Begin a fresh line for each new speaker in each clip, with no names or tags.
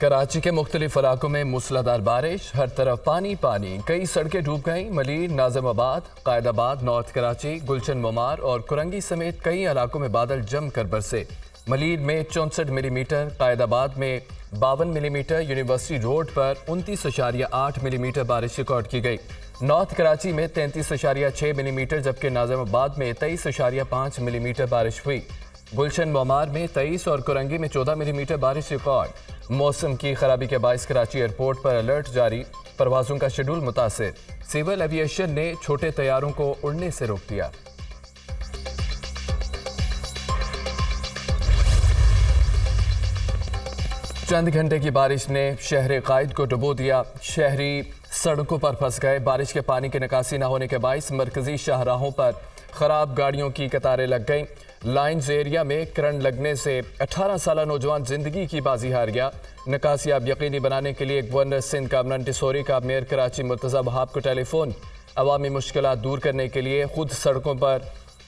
कराची के मुख्तलिफ इलाकों में मूसलाधार बारिश, हर तरफ पानी पानी, कई सड़कें डूब गईं। मलीर, नाजिमाबाद, कायदाबाद, नॉर्थ कराची, गुलशन मुमार और कुरंगी समेत कई इलाकों में बादल जमकर बरसे। मलीर में 64 मिलीमीटर, कायदाबाद में 52 मिलीमीटर, यूनिवर्सिटी रोड पर 29.8 मिलीमीटर बारिश रिकॉर्ड की गई। नॉर्थ कराची में 33.6 मिलीमीटर जबकि नाजिमाबाद में 23.5 मिलीमीटर बारिश हुई। गुलशन मुमार में 23 और कुरंगी में 14 मिलीमीटर बारिश रिकॉर्ड। मौसम की खराबी के बायस कराची एयरपोर्ट पर अलर्ट जारी, परवाजों का शेड्यूल मुतासिर। सिविल एविएशन ने छोटे तैयारों को उड़ने से रोक दिया। चंद घंटे की बारिश ने शहर कायद को डुबो दिया। शहरी सड़कों पर फंस गए। बारिश के पानी की निकासी न होने के बायस मरकजी शाहराहों पर खराब गाड़ियों की कतारें लग गईं। लाइन्स एरिया में करंट लगने से 18 साल नौजवान जिंदगी की बाजी हार गया। निकासी अब यकीनी बनाने के लिए गवर्नर सिंध का टिसोरी का मेयर कराची मुर्तज़ा वहाब को टेलीफोन। अवामी मुश्किलात दूर करने के लिए खुद सड़कों पर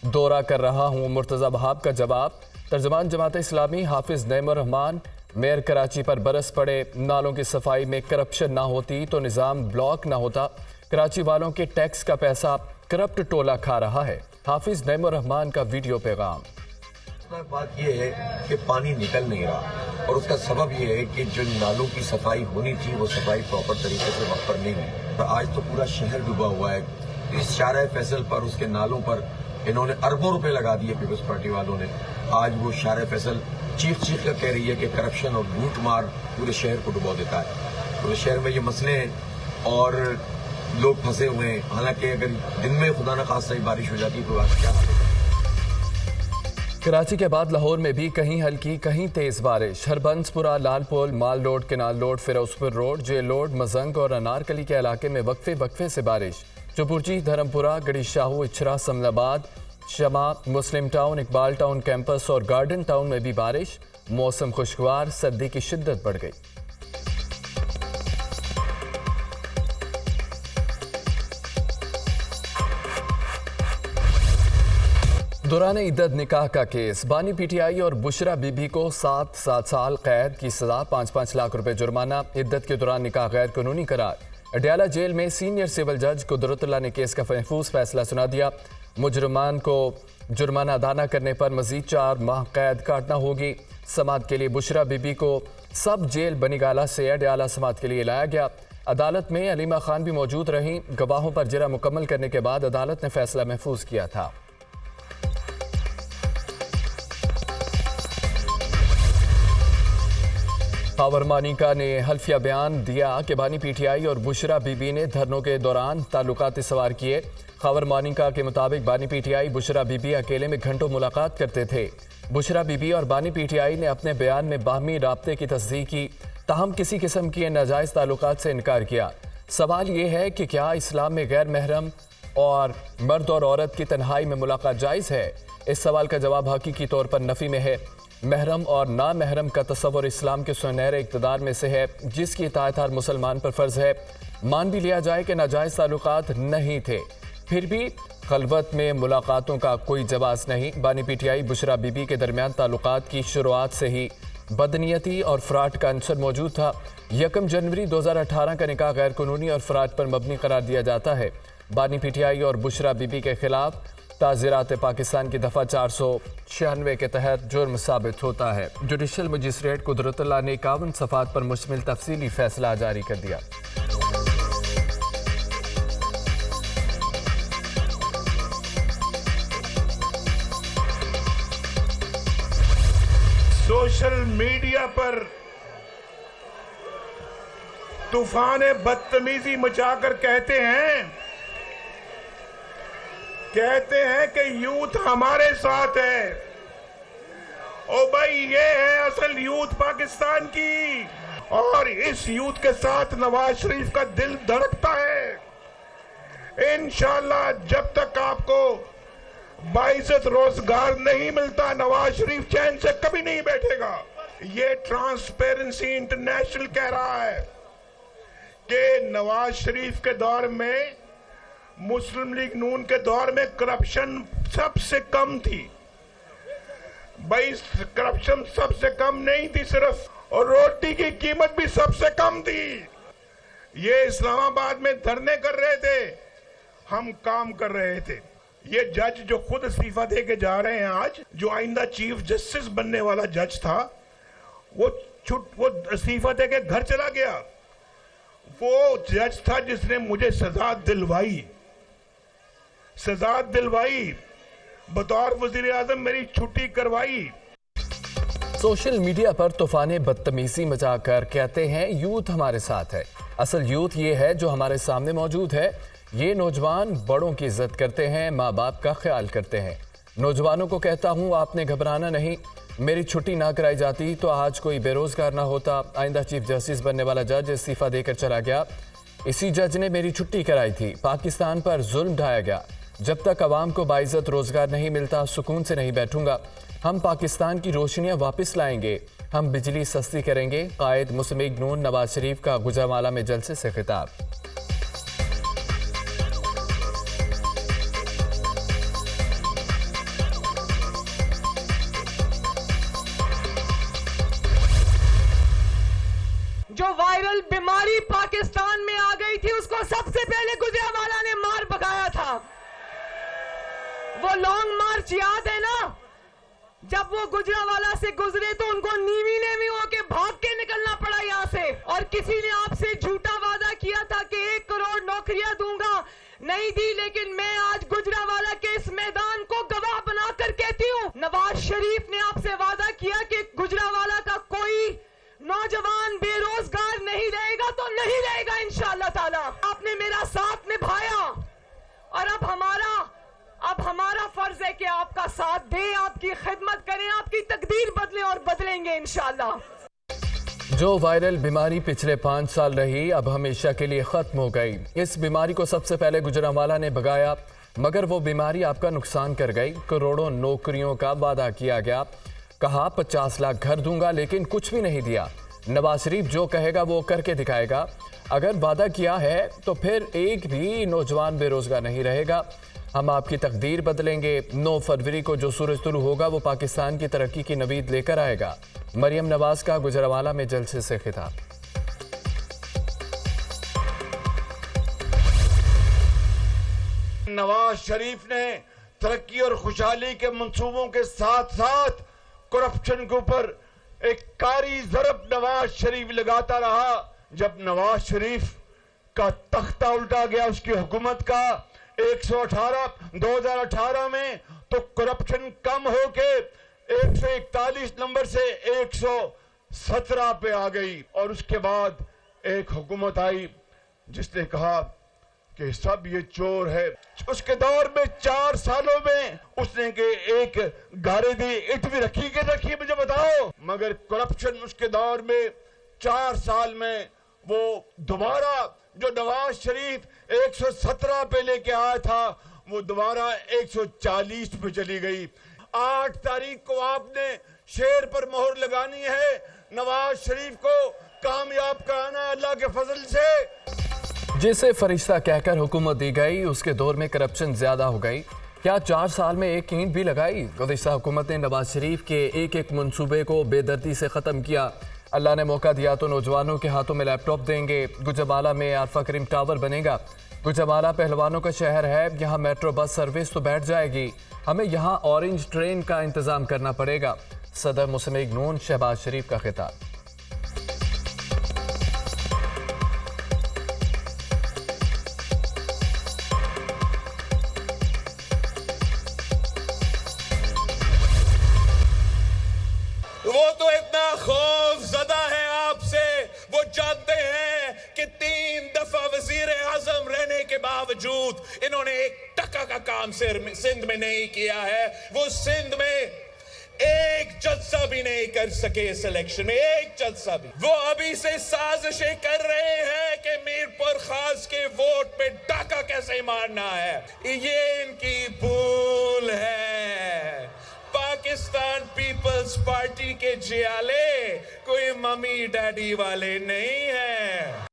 दौरा कर रहा हूँ, मुर्तज़ा वहाब का जवाब। तर्जमान जमात इस्लामी हाफिज नईमुर रहमान, मेयर कराची पर बरस पड़े। नालों की सफाई में करप्शन ना होती तो निज़ाम ब्लॉक ना होता। कराची वालों के टैक्स का पैसा करप्ट टोला खा रहा है। हाफिज नईमुर रहमान का वीडियो पैगाम।
बात यह है कि पानी निकल नहीं रहा और उसका सबब यह है कि जो नालों की सफाई होनी थी वो सफाई प्रॉपर तरीके से वक्त पर नहीं हुई। तो आज तो पूरा शहर डूबा हुआ है। इस शारा फैसल पर, उसके नालों पर इन्होंने अरबों रुपए लगा दिए पीपल्स पार्टी वालों ने। आज वो शारा फैसल चीख कर कह रही है कि करप्शन और लूट मार पूरे शहर को डुबो देता है। पूरे शहर में ये मसले हैं और लोग फंसे हुए हैं। हालांकि अगर दिन में खुदा न खासा ही बारिश हो जाती तो आज क्या हाल होगा।
कराची के बाद लाहौर में भी कहीं हल्की कहीं तेज बारिश। Harbanspura, Lalpul, mall road, canal road, Ferozepur road, jail road, Mozang और अनारकली के इलाके में वक्फे वक्फे से बारिश। चुपुरजी, धर्मपुरा, गड़ी शाहू, इचरा, समलाबाद, शमा, मुस्लिम टाउन, इकबाल टाउन कैंपस और गार्डन टाउन में भी बारिश। मौसम खुशगवार, सर्दी की शिद्दत बढ़ गई। दौरान इद्दत निकाह का केस। बानी पीटीआई और बुशरा बीबी को 7 साल कैद की सजा, 5-5 लाख रुपए जुर्माना। इद्दत के दौरान निकाह गैर कानूनी करार। अडयाला जेल में सीनियर सिविल जज कुदरतुल्लाह ने केस का महफूज फैसला सुना दिया। मुजरमान को जुर्माना अदा न करने पर मजीद 4 माह कैद काटना होगी। समात के लिए बुशरा बीबी को सब जेल बनीगाला से अडयाला समात के लिए लाया गया। अदालत में अलीमा खान भी मौजूद रहीं। गवाहों पर जरा मुकम्मल करने के बाद अदालत ने फैसला महफूज किया था। खबर मानिका ने हल्फिया बयान दिया कि बानी पीटीआई और बुशरा बीबी ने धरनों के दौरान ताल्लुकात सवार किए। खबर मानिका के मुताबिक बानी पीटीआई बुशरा बीबी अकेले में घंटों मुलाकात करते थे। बुशरा बीबी और बानी पीटीआई ने अपने बयान में बाहमी राब्ते की तस्दीक की, ताहम किसी किस्म की नाजायज़ ताल्लुकात से इनकार किया। सवाल ये है कि क्या इस्लाम में गैर महरम और मर्द और औरत की तन्हाई में मुलाकात जायज़ है? इस सवाल का जवाब हकीकी तौर पर नफ़ी में है। महरम और ना महरम का तस्वर इस्लाम के सुनहरे इक़्तिदार में से है, जिसकी इताअत हर मुसलमान पर फ़र्ज़ है। मान भी लिया जाए कि नाजायज़ ताल्लुकात नहीं थे, फिर भी खलवत में मुलाकातों का कोई जवाज़ नहीं। बानी पीटीआई बुशरा बीबी के दरमियान ताल्लुकात की शुरुआत से ही बदनीयती और फ्रॉड का अंसर मौजूद था। 1 जनवरी 2018 का निकाह गैर कानूनी और फ्रॉड पर मबनी करार दिया जाता है। बानी पीटीआई और बुशरा बीबी के खिलाफ ताज़ीरात पाकिस्तान की दफ़ा 496 के तहत जुर्म साबित होता है। जुडिशल मजिस्ट्रेट कुदरतुल्लाह ने 51 सफ़ात पर मुश्तमिल तफसीली फैसला जारी कर दिया।
सोशल मीडिया पर तूफान बदतमीजी मचाकर कहते हैं कि यूथ हमारे साथ है। ओ भाई, ये है असल यूथ पाकिस्तान की, और इस यूथ के साथ नवाज शरीफ का दिल धड़कता है। इंशाअल्लाह जब तक आपको बाइज्जत रोजगार नहीं मिलता, नवाज शरीफ चैन से कभी नहीं बैठेगा। ये ट्रांसपेरेंसी इंटरनेशनल कह रहा है कि नवाज शरीफ के दौर में, मुस्लिम लीग नून के दौर में करप्शन सबसे कम थी। भाई करप्शन सबसे कम नहीं थी सिर्फ, और रोटी की कीमत भी सबसे कम थी। ये इस्लामाबाद में धरने कर रहे थे, हम काम कर रहे थे। ये जज जो खुद इस्तीफा दे के जा रहे हैं आज, जो आइंदा चीफ जस्टिस बनने वाला जज था, वो इस्तीफा दे के घर चला गया। वो जज था जिसने मुझे सजा दिलवाई, बतौर वजीर आजम मेरी छुट्टी करवाई।
सोशल मीडिया पर तूफाने बदतमीजी मचाकर कहते हैं यूथ हमारे साथ है। असल यूथ ये है जो हमारे सामने मौजूद है। ये नौजवान बड़ों की इज्जत करते हैं, माँ बाप का ख्याल करते हैं। नौजवानों को कहता हूँ आपने घबराना नहीं। मेरी छुट्टी ना कराई जाती तो आज कोई बेरोजगार ना होता। आइंदा चीफ जस्टिस बनने वाला जज इस्तीफा देकर चला गया। इसी जज ने मेरी छुट्टी कराई थी। पाकिस्तान पर जुल्म ढाया गया। जब तक अवाम को बाइज्जत रोजगार नहीं मिलता सुकून से नहीं बैठूंगा। हम पाकिस्तान की रोशनियां वापस लाएंगे। हम बिजली सस्ती करेंगे। कायद मुस्लिम लीग नून नवाज शरीफ का गुजरावाला में जलसे से खिताब।
जो वायरल बीमारी पाकिस्तान में आ गई थी उसको सबसे पहले गुजरावाला ने मार भगाया था। वो लॉन्ग मार्च याद है ना? जब वो गुजरावाला से गुजरे तो उनको नीवी नेवी होके भाग के निकलना पड़ा यहाँ से। और किसी ने आपसे झूठा वादा किया था कि 1 करोड़ नौकरियां दूंगा, नहीं दी। लेकिन मैं आज गुजरावाला के इस मैदान को गवाह बनाकर कहती हूँ, नवाज शरीफ ने आपसे वादा किया कि गुजरावाला का कोई नौजवान बेरोजगार नहीं रहेगा, तो नहीं रहेगा इंशाअल्लाह ताला। आपने मेरा साथ निभाया और अब हमारा फर्ज है कि आपका साथ दें, आपकी खिदमत करें, आपकी तकदीर बदलें और बदलेंगे इंशाअल्लाह।
जो वायरल बीमारी पिछले 5 साल रही अब हमेशा के लिए खत्म हो गई। इस बीमारी को सबसे पहले गुजरावाला ने भगाया, मगर वो बीमारी आपका नुकसान कर गई। करोड़ों नौकरियों का वादा किया गया। कहा 50 लाख घर दूंगा, लेकिन कुछ भी नहीं दिया। नवाज शरीफ जो कहेगा वो करके दिखाएगा। अगर वादा किया है तो फिर एक भी नौजवान बेरोजगार नहीं रहेगा। हम आपकी तकदीर बदलेंगे। 9 फरवरी को जो सूरज तुलू होगा वो पाकिस्तान की तरक्की की नवीद लेकर आएगा। मरियम नवाज का गुजरावाला में जलसे से खिताब।
नवाज शरीफ ने तरक्की और खुशहाली के मंसूबों के साथ साथ करप्शन के ऊपर एक कारी ज़रब नवाज शरीफ लगाता रहा। जब नवाज शरीफ का तख्ता उल्टा गया उसकी हुकूमत का 2018 में, तो करप्शन कम होके 141 नंबर से 117 पे आ गई। और उसके बाद एक हुकूमत आई जिसने कहा कि सब ये चोर है। उसके दौर में 4 सालों में उसने के एक गारे दी ईंट भी रखी मुझे बताओ। मगर करप्शन उसके दौर में 4 साल में वो दोबारा जो नवाज शरीफ 117 पे लेके आया था वो दोबारा 140 पे चली गई। 8 तारीख को आपने शेर पर मोहर लगानी है। नवाज शरीफ को कामयाब कराना है अल्लाह के फजल से।
जिसे फरिश्ता कहकर हुकूमत दी गई उसके दौर में करप्शन ज्यादा हो गई। क्या 4 साल में एक ईंट भी लगाई? गुज़िश्ता हुकूमत ने नवाज शरीफ के एक मंसूबे को बेदर्दी से ख़त्म किया। अल्लाह ने मौका दिया तो नौजवानों के हाथों में लैपटॉप देंगे। गुजरावाला में आरफा करीम टावर बनेगा। गुजरावाला पहलवानों का शहर है, यहाँ मेट्रो बस सर्विस तो बैठ जाएगी। हमें यहाँ ऑरेंज ट्रेन का इंतज़ाम करना पड़ेगा। सदर मुस्लिम लीग नून शहबाज शरीफ का खिताब।
वो तो इतना खौफजदा है आपसे, वो जानते हैं कि 3 दफा वजीर आजम रहने के बावजूद इन्होंने 1 टका का काम सिंध में नहीं किया है। वो सिंध में एक जलसा भी नहीं कर सके इस इलेक्शन में, एक जलसा भी। वो अभी से साजिशें कर रहे हैं कि मीरपुर खास के वोट पे डाका कैसे मारना है। ये इनकी भूल है। पाकिस्तान पीपल्स पार्टी के जियाले कोई मम्मी डैडी वाले नहीं हैं।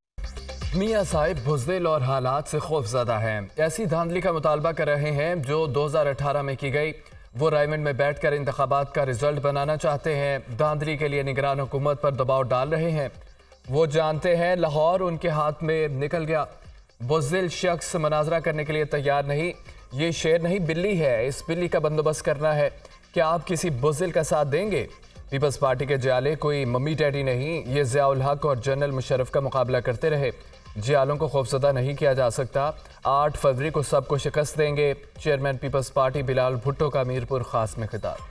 मियां साहिब बुज़दिल और हालात से खौफज़दा हैं। ऐसी धांधली का मुतालबा कर रहे हैं जो 2018 में की गई। वो रायमंड में बैठकर इंतखाबात का रिजल्ट बनाना चाहते हैं। धांधली के लिए निगरान हुकूमत पर दबाव डाल रहे हैं। वो जानते हैं लाहौर उनके हाथ में निकल गया। बुज़दिल शख्स मनाजरा करने के लिए तैयार नहीं। ये शेर नहीं बिल्ली है, इस बिल्ली का बंदोबस्त करना है। क्या आप किसी बुज़दिल का साथ देंगे? पीपल्स पार्टी के जियाले कोई मम्मी डैडी नहीं। ये ज़ियाउल हक और जनरल मुशर्रफ का मुकाबला करते रहे। जियालों को खौफजदा नहीं किया जा सकता। 8 फरवरी को सबको शिकस्त देंगे। चेयरमैन पीपल्स पार्टी बिलाल भुट्टो का मीरपुर खास में खिताब।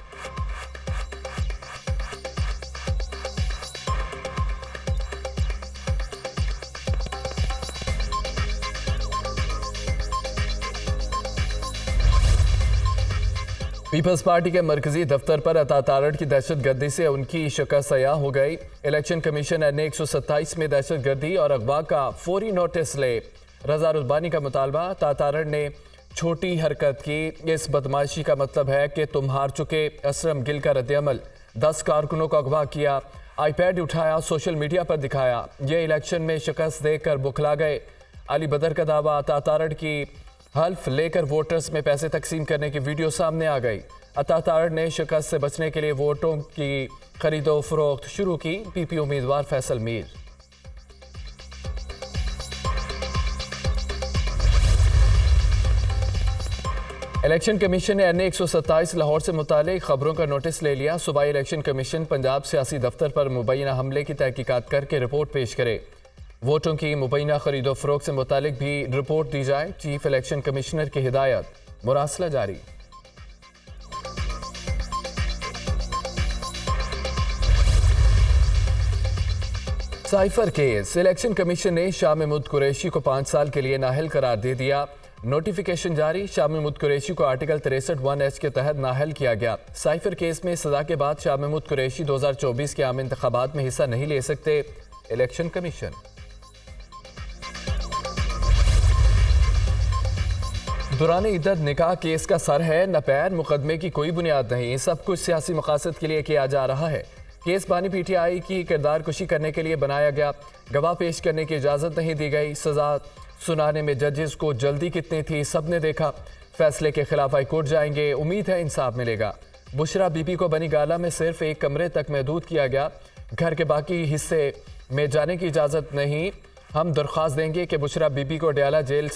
पीपल्स पार्टी के मरकजी दफ्तर पर अता तारड़ की दहशतगर्दी से उनकी शिकस्त अया हो गई। इलेक्शन कमीशन ने 127 में दहशतगर्दी और अगवा का फौरी नोटिस ले। रजा रुबानी का मुतालबा। अता तारड़ ने छोटी हरकत की। इस बदमाशी का मतलब है कि तुम हार चुके। असलम गिल का रद्द-ए-अमल। 10 कारकुनों को अगवा किया, आईपैड उठाया, सोशल मीडिया पर दिखाया। ये इलेक्शन में शिकस्त देकर बुखला गए। अली बदर का दावा। अता तारड़ की हल्फ लेकर वोटर्स में पैसे तकसीम करने की वीडियो सामने आ गई। अता तारड़ ने शिकस्त से बचने के लिए वोटों की खरीदो फरोख्त शुरू की। पीपी उम्मीदवार फैसल मीर। इलेक्शन कमीशन ने NA 127 लाहौर से मुतालिक खबरों का नोटिस ले लिया। सूबाई इलेक्शन कमीशन पंजाब सियासी दफ्तर पर मुबैना हमले की तहकीकात करके रिपोर्ट पेश करे। वोटों की मुबैना खरीदो फरोख्त से मुतालिक भी रिपोर्ट दी जाए। चीफ इलेक्शन कमिश्नर की हिदायत। मुरासला जारी। Cipher case. इलेक्शन कमीशन ने शाह महमूद कुरैशी को 5 साल के लिए नाअहल करार दे दिया। नोटिफिकेशन जारी। शाह महमूद कुरैशी को आर्टिकल 63(1)H के तहत नाअहल किया गया। साइफर केस में सजा के बाद शाह महमूद कुरैशी 2024 के आम इंतखाबात में हिस्सा नहीं ले सकते। Election commission. दौरान इद्दत निकाह केस का सर है न पैर। मुकदमे की कोई बुनियाद नहीं। सब कुछ सियासी मकासद के लिए किया जा रहा है। केस बानी PTI की किरदार कुशी करने के लिए बनाया गया। गवाह पेश करने की इजाज़त नहीं दी गई। सजा सुनाने में जजेस को जल्दी कितनी थी सबने देखा। फैसले के खिलाफ हाईकोर्ट जाएंगे। उम्मीद है इंसाफ मिलेगा। बुशरा बीबी को बनी गाला में सिर्फ एक कमरे तक महदूद किया गया। घर के बाकी हिस्से में जाने की इजाज़त नहीं। हम दरख्वास्त देंगे कि बुशरा बीबी को डयाला जेल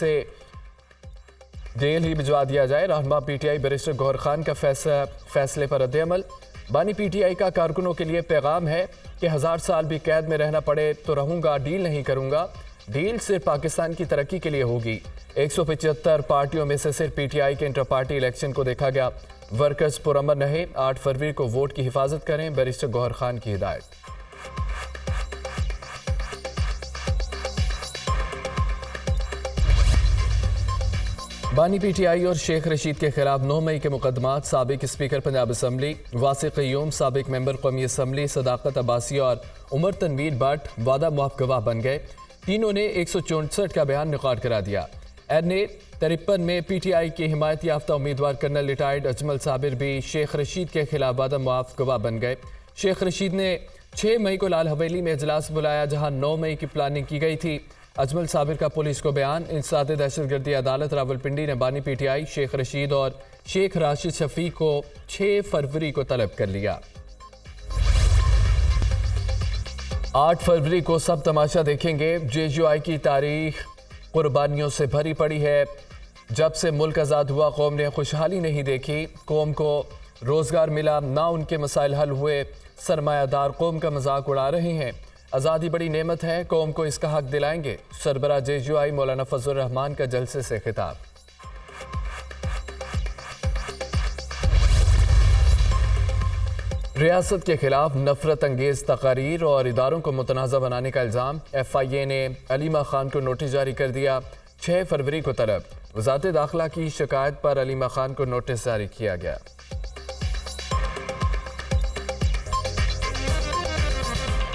ही भिजवा दिया जाए। रहनुमा PTI बैरिस्टर गौहर खान का फैसले पर रद्द-ए-अमल। बानी PTI का कारकुनों के लिए पैगाम है कि 1000 साल भी कैद में रहना पड़े तो रहूंगा, डील नहीं करूंगा। डील सिर्फ पाकिस्तान की तरक्की के लिए होगी। 175 पार्टियों में से सिर्फ PTI के इंटर पार्टी इलेक्शन को देखा गया। वर्कर्स पुरअमन रहे। 8 फरवरी को वोट की हिफाजत करें। बैरिस्टर गौहर खान की हिदायत। बानी PTI और शेख रशीद के खिलाफ 9 मई के मुकदमात। साबिक स्पीकर पंजाब असम्बली वासिक क़य्यूम, साबिक मेंबर कौमी असम्बली सदाकत अब्बासी और उमर तनवीर भट्ट वादा मुआफ़ गवाह बन गए। तीनों ने 164 का बयान रिकॉर्ड करा दिया। NA 53 में PTI के हिमायत याफ्ता उम्मीदवार कर्नल रिटायर्ड अजमल साबिर भी शेख रशीद के खिलाफ वादा मुआफ़ गवाह बन गए। शेख रशीद ने 6 मई को लाल हवेली में इजलास बुलाया जहां 9 मई की प्लानिंग की गई थी। अजमल साबिर का पुलिस को बयान। इंसदाद दहशतगर्दी अदालत रावलपिंडी ने बानी PTI शेख रशीद और शेख राशिद शफी को 6 फरवरी को तलब कर लिया। 8 फरवरी को सब तमाशा देखेंगे। JUI की तारीख कुर्बानियों से भरी पड़ी है। जब से मुल्क आज़ाद हुआ कौम ने खुशहाली नहीं देखी। कौम को रोज़गार मिला ना उनके मसाइल हल हुए। सरमायादार कौम का मजाक उड़ा रहे हैं। आज़ादी बड़ी नेमत है, कौम को इसका हक दिलाएंगे। सरबरा JUI मौलाना फजल रहमान का जलसे से खिताब। रियासत के खिलाफ नफरत अंगेज तकारीर और इदारों को मुतनाज़ा बनाने का इल्ज़ाम। FIA ने अलीमा खान को नोटिस जारी कर दिया। 6 फरवरी को तलब। वज़ारत दाखिला की शिकायत पर अलीमा खान को नोटिस जारी किया गया।